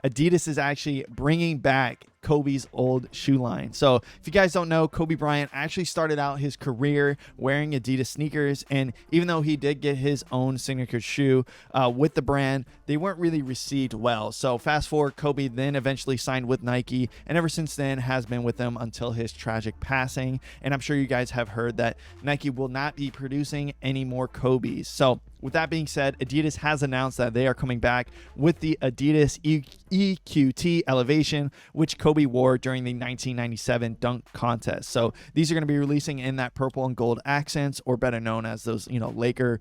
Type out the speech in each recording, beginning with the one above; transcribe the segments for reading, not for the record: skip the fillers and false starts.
Adidas is actually bringing back Kobe's old shoe line. So if you guys don't know, Kobe Bryant actually started out his career wearing Adidas sneakers, and even though he did get his own signature shoe with the brand, they weren't really received well. So fast forward, Kobe then eventually signed with Nike, and ever since then has been with them until his tragic passing. And I'm sure you guys have heard that Nike will not be producing any more Kobes. So with that being said, Adidas has announced that they are coming back with the Adidas EQT Elevation, which Kobe wore during the 1997 dunk contest. So these are going to be releasing in that purple and gold accents, or better known as those, Laker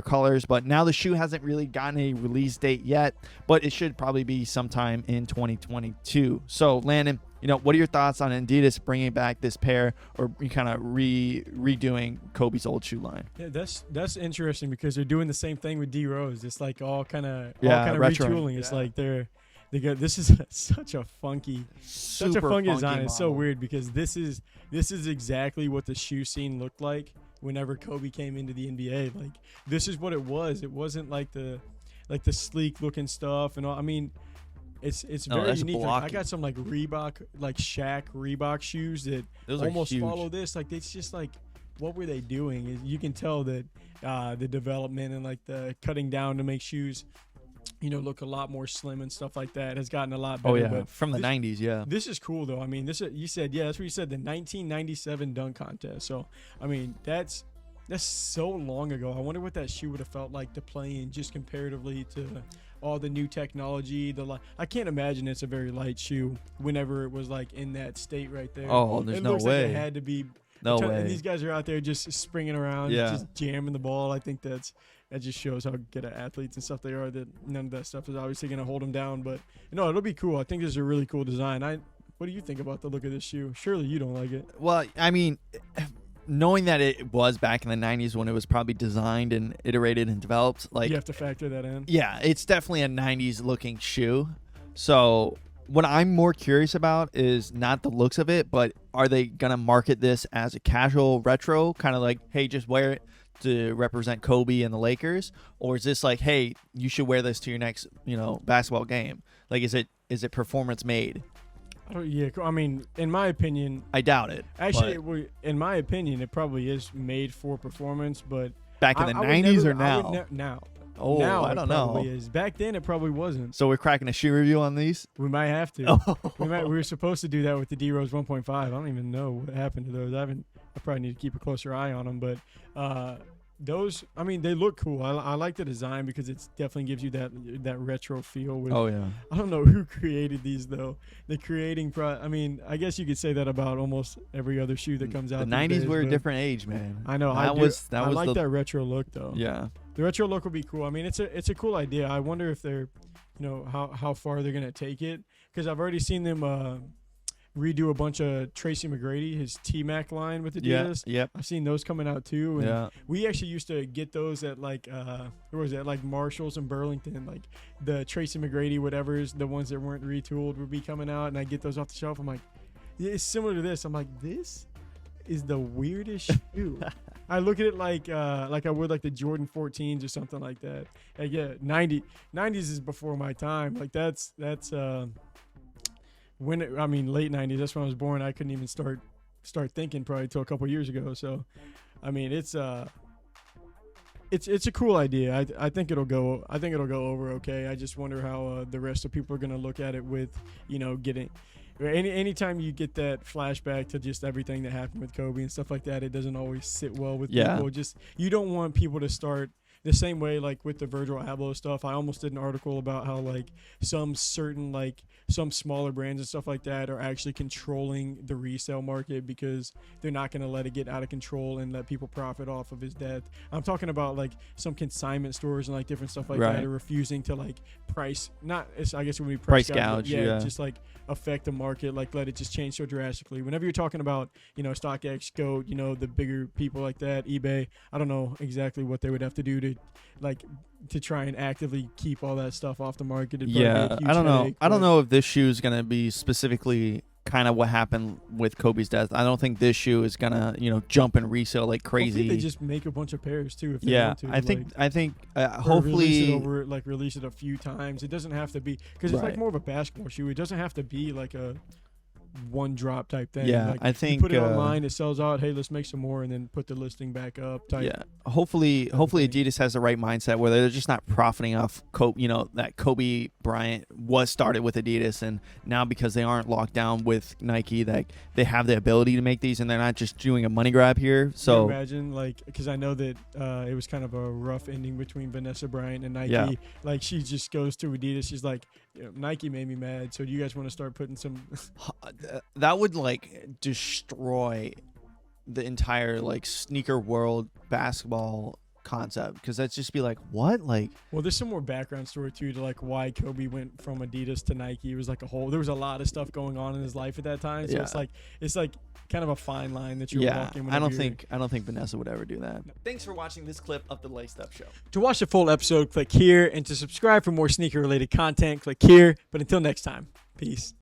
colors. But now the shoe hasn't really gotten a release date yet, but it should probably be sometime in 2022. So Landon, what are your thoughts on Adidas bringing back this pair, or kind of redoing Kobe's old shoe line? Yeah, that's interesting because they're doing the same thing with D Rose. It's like all kind of retro. retooling. It's like they go. This is such a funky design. It's so weird because this is exactly what the shoe scene looked like whenever Kobe came into the NBA. Like, this is what it was. It wasn't like the sleek looking stuff and all. I mean, it's very unique. Like, I got some like Reebok, like Shaq Reebok shoes that almost follow this. Like, it's just like, what were they doing? You can tell that the development and like the cutting down to make shoes, look a lot more slim and stuff like that has gotten a lot better. Oh yeah, but from the 90s, yeah. This is cool though. I mean, that's what you said, the 1997 dunk contest. So I mean, that's so long ago. I wonder what that shoe would have felt like to play in, just comparatively to all the new technology. I can't imagine it's a very light shoe whenever it was like in that state right there. Oh, there's no way. Like it had to be. No way. And these guys are out there just springing around, just jamming the ball. I think that just shows how good at athletes and stuff they are, that none of that stuff is obviously going to hold them down. But, it'll be cool. I think this is a really cool design. What do you think about the look of this shoe? Surely you don't like it. Well, I mean, knowing that it was back in the 90s when it was probably designed and iterated and developed, like, you have to factor that in. Yeah, it's definitely a 90s looking shoe. So what I'm more curious about is not the looks of it, but are they going to market this as a casual retro, kind of like, hey, just wear it to represent Kobe and the Lakers? Or is this like, hey, you should wear this to your next, basketball game? Like, is it performance made? Yeah, I mean, in my opinion, I doubt it. Actually, in my opinion, it probably is made for performance, but back in the 90s or now? Now. Oh, now I don't know. Is. Back then, it probably wasn't. So we're cracking a shoe review on these? We might have to. Oh. We were supposed to do that with the D Rose 1.5. I don't even know what happened to those. I probably need to keep a closer eye on them. But those, I mean, they look cool. I like the design because it definitely gives you that retro feel. Oh yeah. I don't know who created these though. The creating I mean, I guess you could say that about almost every other shoe that comes out. The 90s were a different age, man. I know. I like that retro look though. Yeah. The retro look will be cool. I mean, it's a cool idea. I wonder if they're, how far they're gonna take it, because I've already seen them redo a bunch of Tracy McGrady, his T-Mac line with Adidas. Yeah, yep. I've seen those coming out too. And yeah. We actually used to get those at like where was that? Like Marshalls in Burlington. Like the Tracy McGrady whatever's, the ones that weren't retooled would be coming out, and I get those off the shelf. I'm like, it's similar to this. I'm like, this is the weirdest shoe. I look at it like I would like the Jordan 14s or something like that. And yeah, 90s is before my time. Like that's late 90s. That's when I was born. I couldn't even start thinking probably till a couple years ago. So, I mean, it's a cool idea. I think it'll go over okay. I just wonder how the rest of people are gonna look at it with, getting. Anytime you get that flashback to just everything that happened with Kobe and stuff like that, it doesn't always sit well with people. Just, you don't want people to start the same way, like with the Virgil Abloh stuff. I almost did an article about how like some smaller brands and stuff like that are actually controlling the resale market because they're not going to let it get out of control and let people profit off of his death. I'm talking about like some consignment stores and like different stuff like that are refusing to like I guess it would be price gouge. Yeah, just like affect the market, like let it just change so drastically. Whenever you're talking about, StockX, GOAT, the bigger people like that, eBay, I don't know exactly what they would have to do to try and actively keep all that stuff off the market. Yeah, I don't know. I don't know if this shoe is going to be specifically kind of what happened with Kobe's death. I don't think this shoe is gonna, jump and resell like crazy. Hopefully they just make a bunch of pairs too if they Yeah, want to. I think or hopefully release it a few times. It doesn't have to be because it's like Right. more of a basketball shoe. It doesn't have to be like a one drop type thing. Yeah, Like, I think you put it online, it sells out. Hey, let's make some more, and then put the listing back up. Type. yeah. Hopefully thing. Adidas has the right mindset where they're just not profiting off that Kobe Bryant was started with Adidas, and now because they aren't locked down with Nike, that they have the ability to make these, and they're not just doing a money grab here. Can you So imagine, because I know that it was kind of a rough ending between Vanessa Bryant and Nike. Yeah. Like she just goes to Adidas. She's like, Nike made me mad. So do you guys want to start putting some? that would destroy the entire sneaker world basketball concept, because that's just be like, what, Well, there's some more background story too to why Kobe went from Adidas to Nike. It was there was a lot of stuff going on in his life at that time. So Yeah. it's kind of a fine line that you're yeah. walking. I don't whenever think Vanessa would ever do that. Thanks for watching this clip of the Laced Up Show. To watch the full episode, click here, and to subscribe for more sneaker related content, click here. But until next time, peace.